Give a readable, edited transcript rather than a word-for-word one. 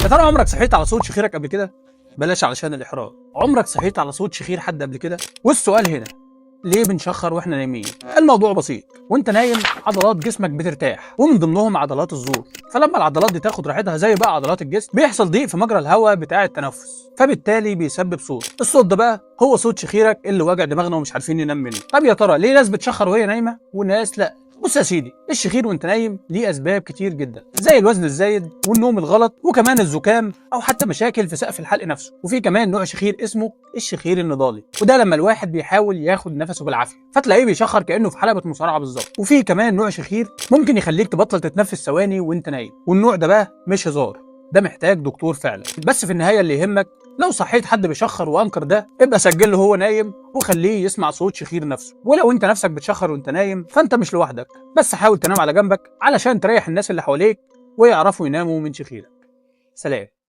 يا ترى عمرك صحيت على صوت شخيرك قبل كده؟ بلاش علشان الإحراج، عمرك صحيت على صوت شخير حد قبل كده؟ والسؤال هنا، ليه بنشخر واحنا نايمين؟ الموضوع بسيط، وانت نايم عضلات جسمك بترتاح ومن ضمنهم عضلات الزور، فلما العضلات دي تاخد راحتها زي بقى عضلات الجسم بيحصل ضيق في مجرى الهواء بتاع التنفس، فبالتالي بيسبب صوت، الصوت ده بقى هو صوت شخيرك اللي واجع دماغنا ومش عارفين ننام منه. طب يا ترى ليه ناس بتشخر وهي نايمه وناس لا؟ بص يا سيدي، الشخير وانت نايم ليه اسباب كتير جدا، زي الوزن الزايد والنوم الغلط وكمان الزكام او حتى مشاكل في سقف الحلق نفسه. وفي كمان نوع شخير اسمه الشخير النضالي، وده لما الواحد بيحاول ياخد نفسه بالعافيه فتلاقيه بيشخر كانه في حلبة مصارعه بالظبط. وفي كمان نوع شخير ممكن يخليك تبطل تتنفس ثواني وانت نايم، والنوع ده بقى مش هزار، ده محتاج دكتور فعلا. بس في النهايه اللي يهمك لو صحيت حد بيشخر وانكر ده ابقى سجل له هو نايم وخليه يسمع صوت شخير نفسه. ولو انت نفسك بتشخر وانت نايم فانت مش لوحدك، بس حاول تنام على جنبك علشان تريح الناس اللي حواليك ويعرفوا يناموا من شخيرك. سلام.